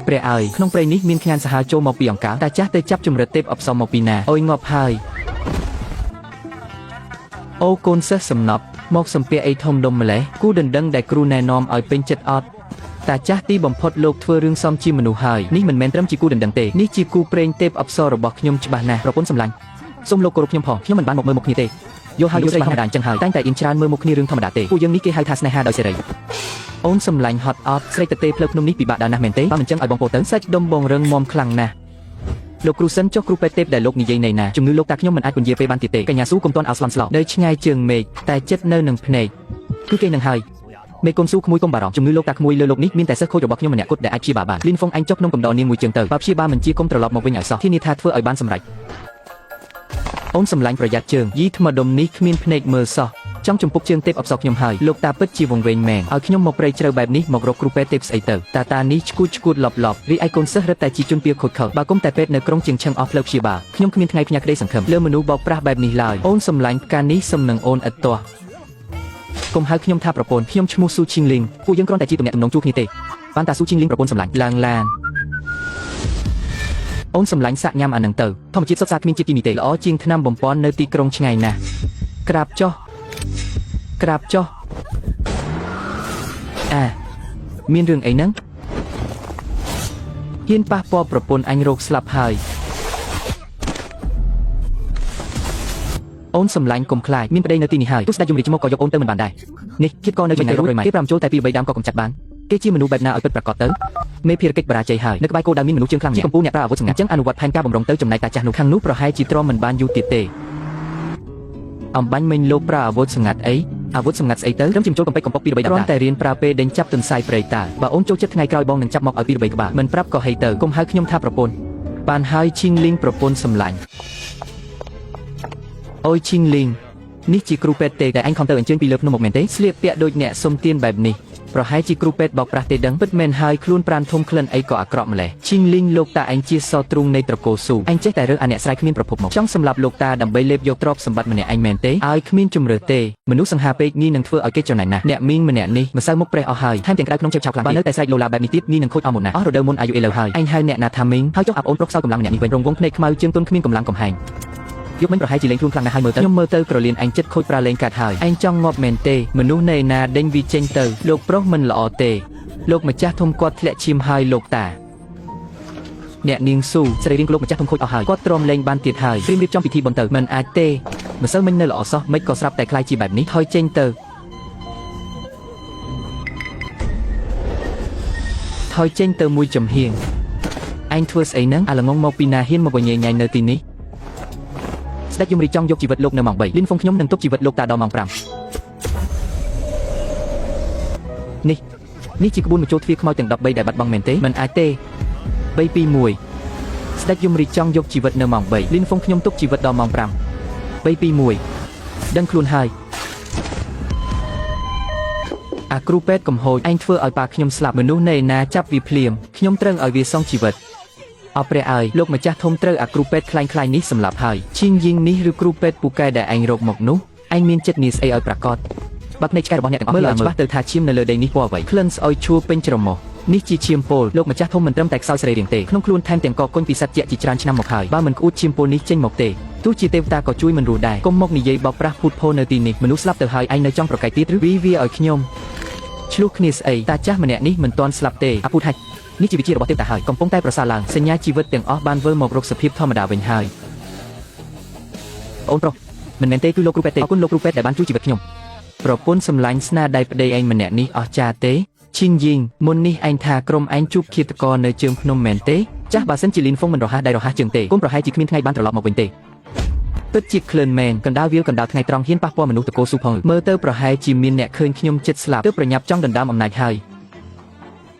ព្រះអើយក្នុងព្រៃនេះមានខ្ញានសាហាវចូលមកពីអង្ការតាចាស់ទៅចាប់ជំរិតទេពអប្សរមកពីណាអុយងាប់ហើយអូកូនសិស្សសំណប់មកសំពាអីធំដុំម្លេះគូដណ្ដឹងដែលគ្រូណែនាំឲ្យពេញចិត្តអត់តាចាស់ទីបំផុតលោកធ្វើរឿងសំជាមនុស្សហើយនេះមិនមែនត្រឹមជាគូដណ្ដឹងទេនេះជាគូព្រេងទេពអប្សររបស់ខ្ញុំច្បាស់ណាស់ប្រពន្ធសម្លាញ់សូមលោកគោរពខ្ញុំផងខ្ញុំមិនបានមកមើលមុខគ្នាទេយកហើយយកស្រីធម្មតាអញ្ចឹងហើយតែងតែអ៊ីនច្រើនមើលមុខគ្នារឿងធម្មតាទេពួកយើងនេះគេហៅថាស្នេហាដោយសេរីអូនសម្លាញ់ហត់អត់ស្រីទៅទេផ្លូវភ្នំនេះពិបាកដល់ណាស់មែនទេបើមិនចឹងឲ្យបងពោទៅសាច់ដុំបងរឹងមាំខ្លាំងណាស់លោកគ្រូសិនចុះគ្រូពេទ្យទេពដែលលោកនិយាយនៃណាជំងឺលោកតាខ្ញុំមិនអាចពន្យាពេលបានទៀតទេកញ្ញាស៊ូកុំទាន់ឲ្យស្លន់ស្លោនៅឆ្ងាយជើងមេឃតែចិត្តនៅនឹងភ្នែកគឺគេនឹងហើយមេកុំស៊ូក្មួយកុំបារម្ភជំងឺលោកតាក្មួយលើលោកនេះមានតែសិស្សខូចរបស់ខ្ញុំម្នាក់គត់ដែលអាចព្យាបាលបានលីនហ្វុងអញចុះក្នុងកំដរនាងមួយជើងទៅបើព្យាបាលមិនជាកុំត្រឡប់មកវិញឲ្យសោះធានាថាធ្វើឲ្យបានសម្រេចអូនសម្លាញ់ប្រយ័ត្នជើងយីថ្មដុំនេះគ្មានភ្នែកមើលសោះចង់ចំពុកជើងទេពអប្សរខ្ញុំហើយលោកតាពិតជាវង្វេងមែនឲ្យខ្ញុំមកព្រៃជ្រៅបែបនេះមករកគ្រូពេទ្យទេពស្អីទៅតានេះឈួតលប់រីឯកូនសិស្សរឹតតែជាជនពៀខូចខើបើគុំតែពេទ្យនៅក្រុងជាងឆឹងអស់ផ្លូវព្យាបាលខ្ញុំគ្មានថ្ងៃផ្ញើក្តីសង្ឃឹមលើមនុស្សបោកប្រាស់បែបនេះឡើយអូនសម្លាញ់ផ្កានេះសំនឹងអូនឥតទាស់កុំហៅខ្ញុំថាប្រពន្ធខ្ញុំឈ្មោះស៊ូឈីងលីងពួកយើងគ្រាន់តែជាទំនាក់ទំនងជួបគ្នាទេបានតាស៊ូឈីងលីងប្រពន្ធសម្លាញ់ឡើងឡានអូនសម្លាញ់សាក់ញ៉ាំអានឹងទៅធម្មជាតិសុទ្ធសាធគ្មានជាតិគីមីទេល្អជាងថ្នាំបំពន់នៅទីក្រុងឆ្ងាយណាស់ក្រាបចុះមានរឿងអីហ្នឹងហ៊ានប៉ះពាល់ប្រពន្ធអញរោគស្លាប់ហើយអូនសម្លាញ់កុំខ្លាចមានប្តីនៅទីនេះហើយទោះស្ដេចយមរាជមកក៏យកអូនទៅមិនបានដែរនេះគិតក៏នៅឆ្ងាយរយម៉ៃគេប្រាំចូលតែពី3ដើមក៏កំចាត់បានគេជាមនុស្សបែបណាឲ្យពិតប្រាកដទៅមេភារកិច្ចបរាជ័យហើយនៅក្បែរគោលដៅមានមនុស្សជើងខ្លាំងជាកំពូលអ្នកប្រើអាវុធសម្ងាត់ចឹងអនុវត្តផែនការបំរុងទៅចំណែកតាចាស់នោះខាងនោះប្រហែលជាទ្រាំមិនបានយូរទៀតទេអំបាញ់មិញលោកប្រើអាវុធសម្ងាត់អីអាវុធសម្ងាត់ស្អីទៅត្រឹមជាចូលកំពេចកំប៉ុកពីរបីដងតែរៀនប្រើពេលដេញចាប់ទន្សាយព្រៃតាបើអូនចូលចិត្តថ្ងៃក្រោយបងនឹងចាប់មកឲ្យពីរបីក្បាលមិនប្រាប់ក៏ហីទៅកុំហៅខ្ញុំថាប្រពន្ធបានហើយឈីងលីងប្រពន្ធសម្លាញ់អូយឈីងលីងនេះជាគ្រូពេទ្យទេតែអញខំទៅអញ្ជើញពីលើភ្នំមកមែនទេស្លៀកពាក់ដូចអ្នកសុំទានបែបនេះប្រហែលជាគ្រូពេទ្យបោកប្រាស់ទេដឹងពិតមែនហើយខ្លួនប្រានធំក្លិនអីក៏អាក្រក់ម្លេះឈីងលីងលោកតាអញជាសទ្រូងនៃត្រកូលស៊ូអញចេះតែរើសអាអ្នកស្រ័យគ្មានប្រភពមកចង់សម្លាប់លោកតាដើម្បីលេបយកទ្រព្យសម្បត្តិម្នាក់អញមែនទេឲ្យគ្មានជំរឿទេមនុស្សសង្ហាពេកងាយនឹងធ្វើឲ្យគេចំណេញណាស់អ្នកមីងម្នាក់នេះម្សៅមុខប្រេះអស់ហើយថែមទាំងក្រៅក្នុងជើងឆាប់ខ្លាំងបើនៅតែស្រែកលោឡាបែបនេះទៀតងាយនឹងខូចអស់មុនណាអស់រដូវមុនអាយុឥឡូវហើយអញហៅអ្នកណាថាមីងហើយចុះអាប់អូនប្រុសសោយកម្លាំងម្នាក់នេះវិញរងវងភ្នែកខ្មៅជាងទុនគ្មានកម្លាំងកំហែងយកមិញប្រហែលជាលេងខ្លួនខ្លាំងណាស់ហើយមើលទៅខ្ញុំមើលទៅក្រលៀនអញចិត្តខូចប្រាលេងកាត់ហើយអញចង់ងាប់មែនទេមនុស្សណែណាដេញវាចេញទៅលោកប្រុសមិនល្អទេលោកម្ចាស់ធំគាត់ធ្លាក់ឈាមហើយលោកតាអ្នកនាងស៊ូស្រីរៀងលោកម្ចាស់ធំខូចអស់ហើយគាត់ទ្រាំលេងបានទៀតហើយព្រៀមរៀបចំពិធីបុណ្យទៅមិនអាចទេម្សិលមិញនៅល្អសោះមិនក៏ស្រាប់តែខ្លាយជាបែបនេះថយចេញទៅមួយចំហៀងអញធ្វើស្អីហ្នឹងអាល្ងងមកពីណាហ៊ានមកញ៉ៃញ៉ៃនៅទីនេះស្ដេចយមរាជចង់យកជីវិតលោកនៅម៉ោង3លីនហ្វុងខ្ញុំនឹងទប់ជីវិតលោកតាដល់ម៉ោង5នេះជាក្បួនមកចូលទ្វារខ្មោចទាំង13ដែលបាត់បង់មែនទេមិនអាចទេ3 2 1ស្ដេចយមរាជចង់យកជីវិតនៅម៉ោង3លីនហ្វុងខ្ញុំទប់ជីវិតដល់ម៉ោង5 3 2 1ដឹងខ្លួនហើយអាគ្រូពេទ្យកំហូចឯងធ្វើឲ្យប៉ាខ្ញុំស្លាប់មនុស្សណែណាចាប់វាភ្លាមខ្ញុំត្រូវឲ្យវាសងជីវិតអព្រះអើយលោកម្ចាស់ធំត្រូវអាគ្រូពេទ្យខ្លាញ់នេះសម្លាប់ហើយឈីងយីងនេះឬគ្រូពេទ្យពូកែដែលឯងរកមកនោះឯងមានចិត្តនាស្អីឲ្យប្រាកដបើភ្នែកឆ្កែរបស់អ្នកទាំងអស់មើលឲ្យច្បាស់ទៅថាឈាមនៅលើដីនេះពណ៌អ្វីក្លិនស្អុយឈួរពេញច្រមុះនេះជាឈាមពោលលោកម្ចាស់ធំមិនត្រឹមតែខ្សោយសរីរាង្គទេក្នុងខ្លួនថែមទាំងកកុញពីសត្វជាច្រើនឆ្នាំមកហើយបើមិនក្អួតឈាមពោលនេះចេញមកទេទោះជាទេវតាក៏ជួយមិនរស់ដែរកុំមកនិយាយបោកប្រាស់ភូតភរនៅទីនេះមនុស្សស្លាប់ទៅហើយឯងនៅចង់ប្រកែកទៀតឬវាឲ្យខ្ញុំឆ្លោះគ្នាស្អីតាចាស់ម្នាក់នេះមិនទាន់ស្លាប់ទេអាពូតហាច់នេះជាវិជារបស់ទេវតាហើយកំពុងតែប្រសើរឡើងសញ្ញាជីវិតទាំងអស់បានវិលមករកសភាពធម្មតាវិញហើយអូនប្រុសមិនមែនទេគឺលោកគ្រូពេទ្យទេអរគុណលោកគ្រូពេទ្យដែលបានជួយជីវិតខ្ញុំប្រពន្ធសម្លាញ់ស្នាដៃប្តីឯងម្នាក់នេះអស់ចាទេឈីងយីងមុននេះឯងថាក្រុមឯងជួបឃាតករនៅជើងភ្នំមែនទេចាស់បើសិនជាលីនហ្វុងមិនរហ័សដៃរហ័សជើងទេគុំប្រហែលជាគ្មានថ្ងៃបានត្រឡប់មកវិញទេពិតជាក្លិនមែនកណ្ដាលវាលកណ្ដាលថ្ងៃត្រង់ហ៊ានប៉ះពាល់មនុស្សតកោស៊ូផងមើលទៅប្រហែលជាមានអ្នកឃើញខ្ញុំចិត្តស្លាប់ទើបប្រញាប់ចង់ដណ្ដើមអំណាចហើយ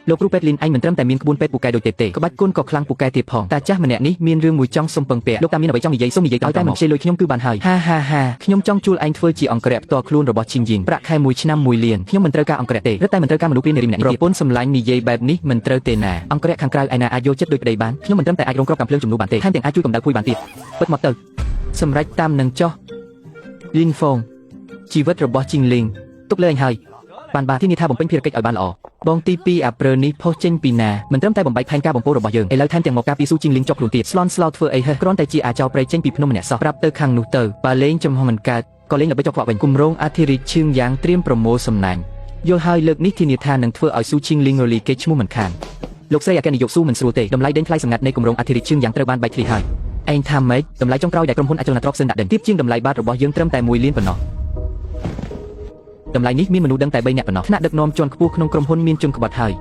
លោកគ្រូពេទ្យលីនអញមិនត្រឹមតែមានក្បួនពេទ្យពូកែដូចទេក្បាច់គុណក៏ខ្លាំងពូកែទៀតផងតាចាស់ម្នាក់នេះមានរឿងមួយចង់សុំពឹងពាក់លោកតាមានអ្វីចង់និយាយសុំនិយាយទៅតែមិនខ្ជិលលុយខ្ញុំគឺបានហើយហាខ្ញុំចង់ជួលឯងធ្វើជាអង្គរៈផ្ទាល់ខ្លួនរបស់ឈីងយីងប្រាក់ខែ1ឆ្នាំ1លានខ្ញុំមិនត្រូវការអង្គរៈទេរឹតតែមិនត្រូវការមនុស្សព្រាននារីម្នាក់នេះទៀតប្រពន្ធសម្លាញ់និយាយបែបនេះមិនត្រូវទេណាអង្គរៈខាងក្រៅឯណាអាចយកចិត្តដូចប្តីបានខ្ញុំមិនត្រឹមតែអាចរងគ្រាប់កាំភ្លើងជំនួសបានទេថែមទាំងអាចជួយកម្ដៅភួយបានទៀតពិតមកទៅសម្រេចតាមនឹងចោះលីនហ្វុងជីវិតរបស់ជីងលីងទុកលើឯងហើយ បានបាទទីនេះថាបំពេញភារកិច្ចឲ្យបានល្អបងទី2អាព្រើនេះផុសចេញពីណាមិនត្រឹមតែបំបែកផែនការបំពោរបស់យើងឥឡូវថែមទាំងមកការពីស៊ូជីងលីងជាប់ខ្លួនទៀតស្លន់ស្លោធ្វើអីហេះគ្រាន់តែជាអាចោប្រៃចេញពីភ្នំម្នាក់សោះប្រាប់ទៅខាងនោះទៅបើលេងចំហមិនកើតក៏លេងដើម្បីចុកខ្វាក់វិញគម្រោងអធិរិទ្ធឈឿងយ៉ាងត្រៀមប្រមូលសំណាញ់យល់ហើយលើកនេះធានាថានឹងធ្វើឲ្យស៊ូជីងលីងរលីគេឈ្មោះមិនខានលោកស្រីអគ្គនាយកស៊ូមិនស្រួលទេតម្លៃដេញថ្លៃសម្ងាត់នៃគម្រោងអធិរិទ្ធឈឿងយ៉ាងត្រូវបានបែកធ្លាយហើយឯងថាម៉េចតម្លៃចុងក្រោយដែលក្រុមហ៊ុនអចលនទ្រព្យសិនដាក់ដេញទាបជាងតម្លៃបាតរបស់យើងត្រឹមតែ1លានប៉ុណ្ណោះតម្លៃនេះមានមនុស្សដឹងតែ3នាក់ប៉ុណ្ណោះថ្នាក់ដឹកនាំជាន់ខ្ពស់ក្នុងក្រុមហ៊ុនមានជនក្បត់ហើយ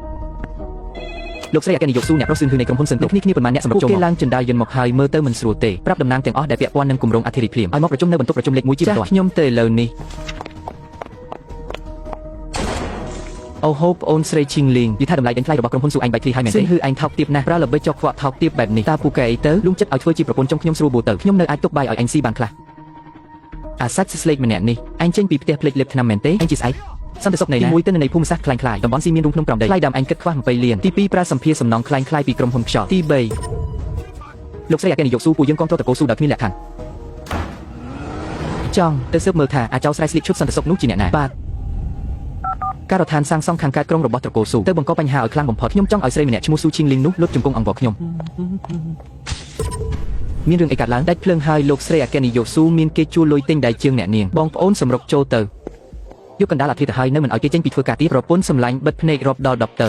លោកស្រីអគ្គនាយកស៊ូអ្នករស់ស៊ឿនគឺនៃក្រុមហ៊ុនសិនទេគ្នាប៉ុន្មានអ្នកសម្រាប់ចូលមកគេឡើងចិនដាយយន្តមកហើយមើលទៅមិនស្រួលទេប្រាប់តំណាងទាំងអស់ដែលពាក់ព័ន្ធនឹងគម្រោងអធិរិទ្ធភ្លាមឲ្យមកប្រជុំនៅបន្ទប់ប្រជុំលេខ1ជាបន្ទាន់ខ្ញុំទៅឥឡូវនេះអូហូបអូនស្រីឈីងលីងនិយាយថាតម្លៃដេញថ្លៃរបស់ក្រុមហ៊ុនស៊ូអញបែកធ្លាយហើយមែនទេគឺអញថោកទាបណាស់ប្រើល្បិចចុកខ្វក់ថោកទាបបែបនេះតើពូកែអីទៅលុំចិត្តឲ្យធ្វើជាប្រពន្ធចុងខ្ញុំស្រួលបួទៅខ្ញុំនៅអាចទុកបាយឲ្យអញស៊ីបានខ្លះអាសាច់ស្លេកម្នាក់នេះអញចេញពីផ្ទះភ្លេចលេបថ្នាំមែនទេអញជាស្អែកសន្តិសុខនៃទី1ទៅនៅនៃភូមិសាស្ត្រខ្លាំងខ្លាយតំបន់ស៊ីមានរូងភ្នំក្រំដីថ្លៃដើមអញគិតខ្វះ20លានទី2ប្រើសម្ភារសំណងខ្លាំងខ្លាយពីក្រុមហ៊ុនខ្យល់ទី3លោកស្រីអគ្គនាយកស៊ូពួកយើងកងទ័ពតកោស៊ូដល់គ្មានលក្ខខណ្ឌចង់ទៅស៊ើបមើលថាអាចោស្រ័យស្លៀកឈុតសន្តិសុខនោះជាអ្នកណាបាទការដ្ឋានសាងសង់ខាងកើតក្រុងរបស់ត្រកូលស៊ូទៅបង្កបញ្ហាឲ្យខ្លាំងបំផុតខ្ញុំចង់ឲ្យស្រីម្នាក់ឈ្មោះស៊ូឈីងលីងនោះលុតជង្គង់អង្គខ្ញុំមានរឿងអីកើតឡើងដាច់ភ្លើងហើយលោកស្រីអគ្គនាយកស៊ូមានគេជួលលុយទិញដៃជើងអ្នកនាងបងប្អូនសម្រុកចូលទៅយកកណ្ដាលអធិទៅហើយនៅមិនឲ្យគេចេញពីធ្វើការទៀតប្រពន្ធសម្លាញ់បិទភ្នែករាប់ដល់10ទៅ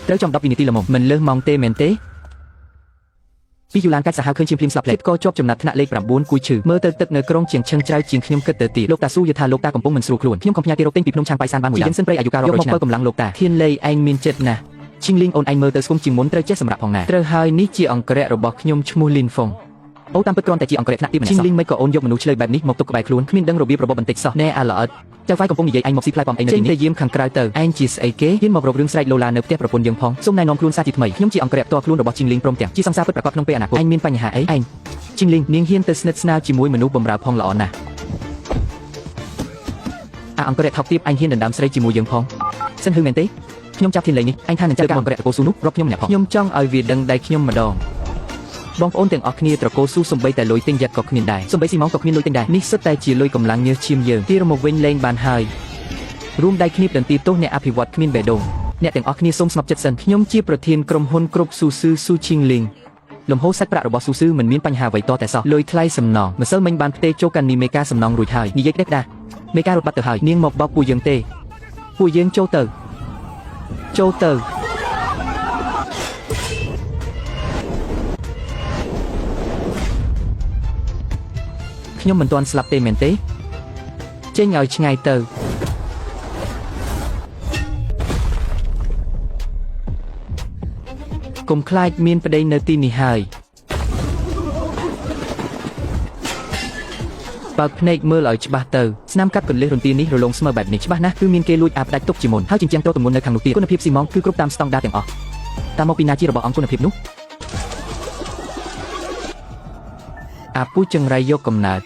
ត្រូវចំ10វិនាទីល្មមមិនលើសម៉ោងទេមែនទេពីយូឡានកាច់សាហាវឃើញជាភ្លាមស្លាប់ផ្លេតក៏ជាប់ចំណាត់ថ្នាក់លេខ9គួយឈឺមើលទៅទឹកនៅក្រុងជាងឈឹងច្រៅជាងខ្ញុំគិតទៅទៀតលោកតាស៊ូយល់ថាលោកតាកំពុងមិនស្រួលខ្លួនខ្ញុំកំផ្ញើគេរកទិញពីភ្នំឆាងប៉ៃសានបានមួយយ៉ាងសិនព្រៃអាយុកាលរាប់រយឆ្នាំយកមកបើកម្លាំងលោកតាធានលេឯងមានចិត្តណាស់ឈីងលីងអូនឯងមើលទៅស្គមជាងមុនត្រូវចេះសម្រាប់ផងណាត្រូវហើយនេះជាអង្គរៈរបស់ខ្ញុំឈ្មោះលីនហ្វុងអូតាមពិតគ្រាន់តែជាអង្គរៈថ្នាក់ទីម្នាក់សោះឈីងលីងមិនក៏អូនយកមនុស្សឆ្លើយបែបនេះមកទុកក្បែរខ្លួនគ្មានដឹងរបៀបរបបបន្តិចសោះណែអាល្អិតចៅហ្វាយកំពុងនិយាយអញមកស៊ីផ្លែប៉ំអីនៅទីនេះចេញទៅយាមខាងក្រៅទៅឯងជាស្អីគេហ៊ានមករករឿងស្រែកឡូឡានៅផ្ទះប្រពន្ធយើងផងសូមណែនាំខ្លួនសារជាថ្មីខ្ញុំជាអង្គរៈផ្ទាល់ខ្លួនរបស់ឈីងលីងព្រមទាំងជាសង្សារពិតប្រាកដក្នុងពេលអនាគតឯងមានបញ្ហាអីឯងឈីងលីងនាងហ៊ានទៅស្និទ្ធស្នាលជាមួយមនុស្សបម្រើផងល្អណាស់អង្គរៈថោកទាបអញហ៊ានដណ្ដើមស្រីជាមួយយើងផងសិនហឺមែនទេខ្ញុំចាប់ធានលេងនេះអញថានឹងចាត់ការអង្គរៈត្រកូលស៊ូនោះរាប់ខ្ញុំម្នាក់ផងខ្ញុំចង់ឲ្យវាដឹងដៃខ្ញុំម្ដងបងប្អូនទាំងអស់គ្នាត្រកូលស៊ូសំបីតែលុយទិញយ៉ាត់ក៏គ្មានដែរសំបីស៊ីម៉ងក៏គ្មានលុយទិញដែរនេះសុទ្ធតែជាលុយកម្លាំងញើសឈាមយើងទីរមកវិញលេងបានហើយរួមដៃគ្នាដន្ទីទោសអ្នកអភិវឌ្ឍគ្មានបេះដូងអ្នកទាំងអស់គ្នាសូមស្ងប់ចិត្តសិនខ្ញុំជាប្រធានក្រុមហ៊ុនគ្រប់ស៊ូស៊ឺស៊ូឈីងលីងលំហូរសាច់ប្រាក់របស់ស៊ូស៊ឺមិនមានបញ្ហាអ្វីតតែសោះលុយថ្លៃសំណងម្សិលមិញបានផ្ទេរចូលកាន់នីមេការសំណងរួចហើយនិយាយក្តេកដាមេការរត់បាត់ទៅហើយនាងមកបោកពួកយើងទេពួកយើងចូលទៅខ្ញុំមិនទាន់ស្លាប់ទេមែនទេចេញឲ្យឆ្ងាយទៅកុំខ្លាចមានប្តីនៅទីនេះហើយបើកភ្នែកមើលឲ្យច្បាស់ទៅស្នាមកាត់កន្លឹះរន្ទានេះរលោងស្មើបែបនេះច្បាស់ណាស់គឺមានគេលួចអាផ្ដាច់ទុកជាមុនហើយជញ្ជាំងតទម្ងន់នៅខាងនោះទៀតគុណភាពស៊ីម៉ងគឺគ្រប់តាមស្តង់ដារទាំងអស់តាមមកពីណាជារបស់អង្គគុណភាពនោះអាពូចង្រៃយកកំណើត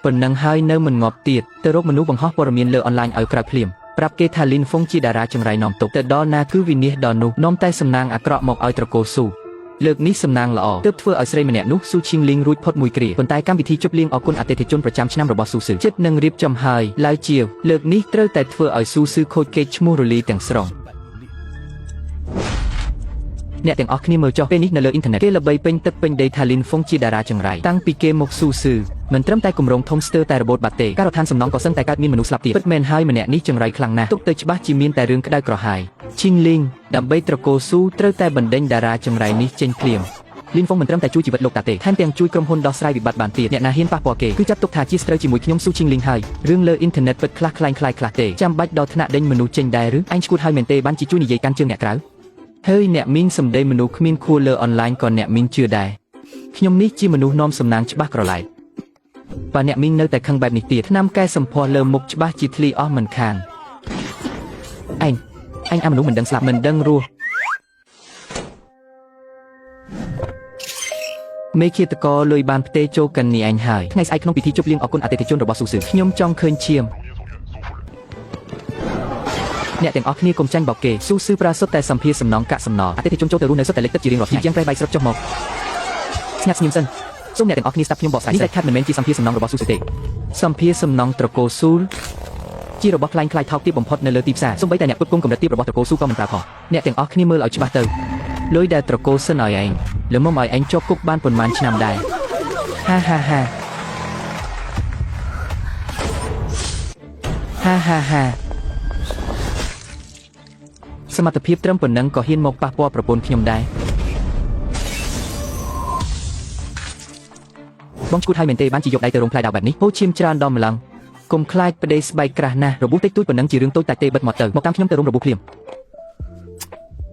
ប៉ុណ្ណឹងហើយនៅមិនងាប់ទៀតទៅរកមនុស្សបង្ហោះព័ត៌មានលើអនឡាញឲ្យក្រៅភ្លាមប្រាប់គេថាលីនហ្វុងជាតារាចង្រៃនាំទុកទៅដល់ណាគឺវិនិច្ឆ័យដល់នោះនាំតែសំណាងអាក្រក់មកឲ្យត្រកូលស៊ូលើកនេះសំណាងល្អទើបធ្វើឲ្យស្រីម្នាក់នោះស៊ូឈីងលីងរួចផុតមួយគ្រាប៉ុន្តែកម្មវិធីជប់លៀងអគុណអតិថិជនប្រចាំឆ្នាំរបស់ស៊ូស៊ឺចិត្តនឹងរៀបចំហើយឡើយជាលើកនេះត្រូវតែធ្វើឲ្យស៊ូស៊ឺខូចកេរ្តិ៍ឈ្មោះរលីទាំងស្រុងអ្នកទាំងអស់គ្នាមើលចុះពេលនេះនៅលើអ៊ីនធឺណិតគេល្បីពេញទឹកពេញដីថាលីនហ្វុងជាតារាចង្រៃតាំងពីគេមកស៊ូស៊ឺមិនត្រឹមតែគម្រោងធំស្ទើរតែរបូតបាត់ទេការដ្ឋានសំណងក៏សឹងតែកើតមានមនុស្សស្លាប់ទៀតពិតមែនហើយម្នាក់នេះចង្រៃខ្លាំងណាស់ទុកទៅច្បាស់ជាមានតែរឿងក្តៅក្រហាយឈីងលីងដើម្បីត្រកូលស៊ូត្រូវតែបណ្ដេញតារាចង្រៃនេះចេញភ្លាមលីនហ្វុងមិនត្រឹមតែជួយជីវិតលោកតាទេថែមទាំងជួយក្រុមហ៊ុនដោះស្រាយវិបត្តិបានទៀតអ្នកណាហ៊ានប៉ះពាល់គេគឺចាត់ទុកថាជាស្ត្រូវជាមួយខ្ញុំស៊ូឈីងលីងហើយរឿងលើអ៊ីនធឺណិតពិតខ្លះខ្លាំងខ្លះទេចាំបាច់ដល់ថ្នាក់ដេញមនុស្សចេញដែរឬអញឈួតហើយមែនទេបានជាជួយនិយាយកាន់ជើងអ្នកក្រៅហើយអ្នកមីងសំដីមនុស្សគ្មានខួរលើអនឡាញក៏អ្នកមីងជឿដែរខ្ញុំនេះជាមនុស្សនាំសំណាងច្បាស់ក្រឡែកបើអ្នកមីងនៅតែខឹងបែបនេះទៀតថ្នាំកែសម្ផស្សលើមុខច្បាស់ជាធ្លីអស់មិនខានឯងអាមនុស្សមិនដឹងស្លាប់មិនដឹងរស់មេឃាតកលុយបានផ្ទេរចូលកាន់នេះឯងហើយថ្ងៃស្អែកក្នុងពិធីជប់លៀងអគុណអតិថិជនរបស់ស៊ូស៊ឺខ្ញុំចង់ឃើញឈាមអ្នកទាំងអស់គ្នាកុំចាញ់បោកគេស៊ូស៊ឺប្រាសុទ្ធតែសម្ភារសំណងកាក់សំណល់អតិថិជនចូលទៅរស់នៅសុទ្ធតែលេខទឹកជារៀងរាល់ថ្ងៃជាងប្រៃបាយស្រុតចុះមកស្ងាត់ស្ងៀមសិន សូមអ្នកទាំងអស់គ្នាស្ដាប់ខ្ញុំបកស្រាយនេះតែខាត់មិនមែនជាសម្ភារសំណងរបស់ស៊ូទេសម្ភារសំណងត្រកូលស៊ូលជារបស់ខ្លែងខ្លាយថោកទាបបំផុតនៅលើទីផ្សារសូម្បីតែអ្នកផ្គត់ផ្គង់កម្រិតទាបរបស់ត្រកូលស៊ូក៏មិនប្រើផងអ្នកទាំងអស់គ្នាមើលឲ្យច្បាស់ទៅលុយដែលត្រកូលសិនឲ្យឯងលើមុំឲ្យឯងជាប់គុកបានប៉ុន្មានឆ្នាំដែរហាហាហាហាហាហាសមត្ថភាពត្រឹមប៉ុណ្ណឹងក៏ហ៊ានមកប៉ះពាល់ប្រពន្ធខ្ញុំដែរបងឈួតឲ្យមែនទេបានជាយកដៃទៅរោងផ្លែដៅបែបនេះហូរឈាមច្រើនដល់ម្លឹងកុំខ្លាចប្តីស្បែកក្រាស់ណាស់របួសតិចតួចប៉ុណ្ណឹងជារឿងតូចតែទេបិទមកទៅមកតាមខ្ញុំទៅរោងរបួសភ្លាម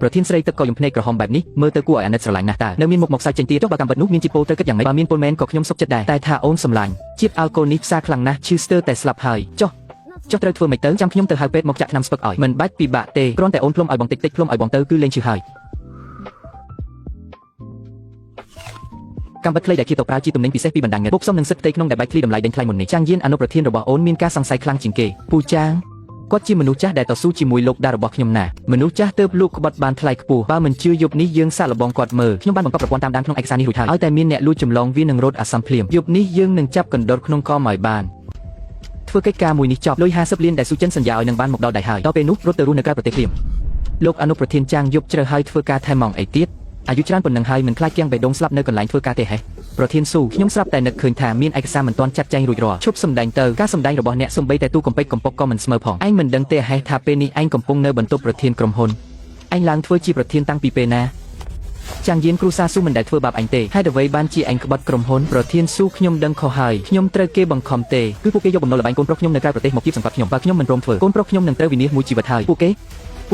ប្រធានស្រីទឹកក៏យំភ្នែកក្រហមបែបនេះមើលទៅគួរឲ្យអាណិតស្រឡាញ់ណាស់តើនៅមានមុខមកសាច់ចេញទៀតចុះបើកម្មពិតនោះមានជាពលត្រូវគិតយ៉ាងម៉េចបើមានពលមែនក៏ខ្ញុំសុខចិត្តដែរតែថាអូនសម្លាញ់ជាតិអាល់កុលនេះផ្សារខ្លាំងណាស់ឈឺស្ទើរតែស្លាប់ហើយចុះត្រូវធ្វើម៉េចទៅចាំខ្ញុំទៅហៅពេទ្យមកចាក់ថ្នាំស្ពឹកឲ្យមិនបាច់ពិបាកទេគ្រាន់តែអូនភ្លុំឲ្យបងតិចភ្លុំឲ្យបងទៅគឺលេងឈឺហើយកម្មវិធីដែលគេទៅប្រើជាទំនិញពិសេសពីបណ្ដាញពុកសុំនឹងសិទ្ធិផ្ទៃក្នុងដែលបែកធ្លាយតម្លៃដេញថ្លៃមុននេះចាងយានអនុប្រធានរបស់អូនមានការសង្ស័យខ្លាំងជាងគេពូចាងគាត់ជាមនុស្សចាស់ដែលតស៊ូជាមួយលោកដារបស់ខ្ញុំណាមនុស្សចាស់ទើបលោកក្បត់បានថ្លៃខ្ពស់បើមិនជឿយប់នេះយើងសាកល្បងគាត់មើលខ្ញុំបានបង្កប់ប្រព័ន្ធតាមដានក្នុងឯកសារនេះរួចហើយឲ្យតែមានអ្នកលួចចម្លងវានឹងរត់អាសន្នភ្លាមយប់នេះយើងនឹងចាប់កណ្ដុរក្នុងកមឲ្យបានធ្វើកិច្ចការមួយនេះចប់លុយ50លានដែលស៊ូចិនសន្យាឲ្យនឹងបានមកដល់ដៃហើយដល់ពេលនោះរត់ទៅរស់នៅក្រៅប្រទេសភ្លាមលោកអនុប្រធានចាងយប់ជ្រៅហើយធ្វើការថែម៉ងអីទៀតអាយុច្រើនប៉ុណ្ណឹងហើយមិនខ្លាចគៀងបេះដូងស្លាប់នៅកន្លែងធ្វើការទេហេប្រធានស៊ូខ្ញុំស្រាប់តែនឹកឃើញថាមានឯកសារមិនទាន់ចាត់ចែងរួចរាល់ឈប់សម្ដែងទៅការសម្ដែងរបស់អ្នកសំបីតែទូកំពេចកំប៉ុកក៏មិនស្មើផងឯងមិនដឹងទេហេថាពេលនេះឯងកំពុងនៅបន្ទប់ប្រធានក្រុមហ៊ុនឯងឡើងធ្វើជាប្រធានតាំងពីពេលណាចាងយានគ្រូសាស៊ូមិនដែលធ្វើបាបឯងទេហេតុអ្វីបានជាឯងក្បត់ក្រុមហ៊ុនប្រធានស៊ូខ្ញុំដឹងខុសហើយខ្ញុំត្រូវគេបង្ខំទេគឺពួកគេយកបំណុលល្បែងកូនប្រុសខ្ញុំនៅក្រៅប្រទេសមកគៀបសង្កត់ខ្ញុំបើខ្ញុំមិនព្រមធ្វើកូនប្រុសខ្ញុំនឹងត្រូវវិនាសមួយជីវិតហើយពួក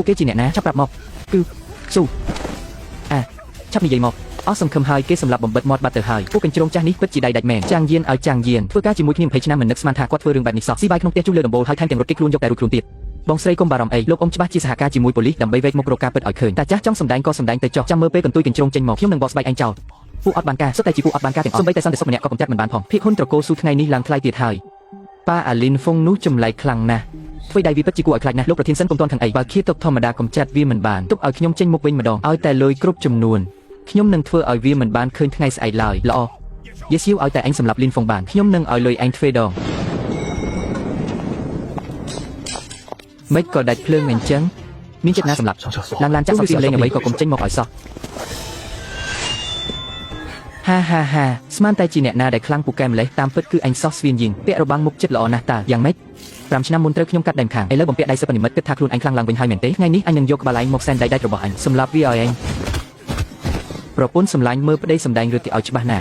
គេជាអ្នកណាចាប់ប្រាប់មកគឺស៊ូឆាប់និយាយមកអស់សង្ឃឹមហើយគេសម្រាប់បំបិតមាត់បាត់ទៅហើយពួកកញ្ជ្រោងចាស់នេះពិតជាដៃដាច់មែនចាងយានឲ្យចាងយានធ្វើការជាមួយគ្នា20ឆ្នាំមិននឹកស្មានថាគាត់ធ្វើរឿងបែបនេះសោះស៊ីបាយក្នុងផ្ទះជុំលើដំបូលហើយថែមទាំងរត់គេចខ្លួនយកតែរួចខ្លួនទៀតបងស្រីកុំបារម្ភអីលោកអ៊ំច្បាស់ជាសហការជាមួយប៉ូលីសដើម្បីវែកមុខរកការពិតឲ្យឃើញតាចាស់ចង់សម្ដែងក៏សម្ដែងទៅចុះចាំមើលពេលកន្ទុយកញ្ជ្រោងចេញមកខ្ញុំនឹងបកស្បែកឯងចោលពួកអត់បានការសុទ្ធតែជាពួកអត់បានការទាំងអស់សូម្បីតែសន្តិសុខម្នាក់ក៏កំចាត់មិនបានផងភិកហ៊ុនត្រកូលស៊ូថ្ងៃនេះឡើងថ្លៃទៀតហើយប៉ាអាលីនហ្វុងនោះចម្លែកខ្លាំងណាស់ធ្វើដៃវាពិតជាគួរឲ្យខ្លាចណាស់លោកប្រធានសិនកុំទាន់ខឹងអីបើឃាតុកធម្មតាកំចាត់វាមិនបានទុកឲ្យខ្ញុំចេញមុខវិញម្ដងឲ្យតែលុយគ្រប់ចំនួនខ្ញុំនឹងធ្វើឲ្យវាមិនបានឃើញថ្ងៃស្អែកឡើយល្អយេសៀវឲ្យតែឯងសម្រាប់លីនហ្វុងបានខ្ញុំនឹងឲ្យលុយឯងទ្វេដងមិនក៏ដាច់ភ្លើងអញ្ចឹងមានចិត្តណាសម្រាប់ឡើងឡានចាក់សំពីលេងអ្វីក៏កុំចេញមកឲ្យសោះហាហាហាស្មានតែជាអ្នកណាដែលខ្លាំងពូកែម្លេះតាមពិតគឺអញសោះស្វៀនយីងពាក់របាំងមុខចិត្តល្អណាស់តើយ៉ាងម៉េច5ឆ្នាំមុនត្រូវខ្ញុំកាត់ដៃម្ខាងឥឡូវបំពាក់ដៃសិបនិមិត្តគិតថាខ្លួនអញខ្លាំងឡើងវិញហើយមែនទេថ្ងៃនេះអញនឹងយកក្បាលឯងមកសែនដៃដាច់របស់អញសម្រាប់វាឲ្យឯងប្រពន្ធសម្លាញ់មើលប្តីសម្ដែងរត់ទៅឲ្យច្បាស់ណា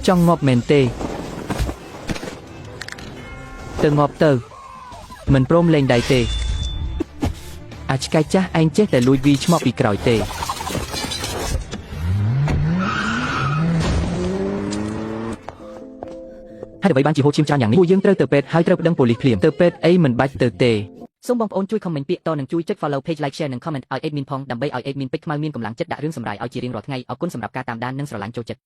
ចង់ងាប់មែនទេទៅងាប់ទៅមិនព្រមលេងដៃទេឆ្កែចាស់ឯងចេះតែលួចវីឆ្មក់ពីក្រោយទេហើយអ្វីបានជាហូរឈាមច្រើនយ៉ាងនេះពួកយើងត្រូវទៅពេទ្យហើយត្រូវប្តឹងប៉ូលីសភ្លាមទៅពេទ្យអីមិនបាច់ទៅទេសូមបងប្អូនជួយ comment ពាក្យតនិងជួយចុច follow page like share និង comment ឲ្យ admin ផងដើម្បីឲ្យ admin ពេជ្រខ្មៅមានកម្លាំងចិត្តដាក់រឿងសម្រាយឲ្យជារៀងរាល់ថ្ងៃអរគុណសម្រាប់ការតាមដាននិងស្រឡាញ់ចូលចិត្ត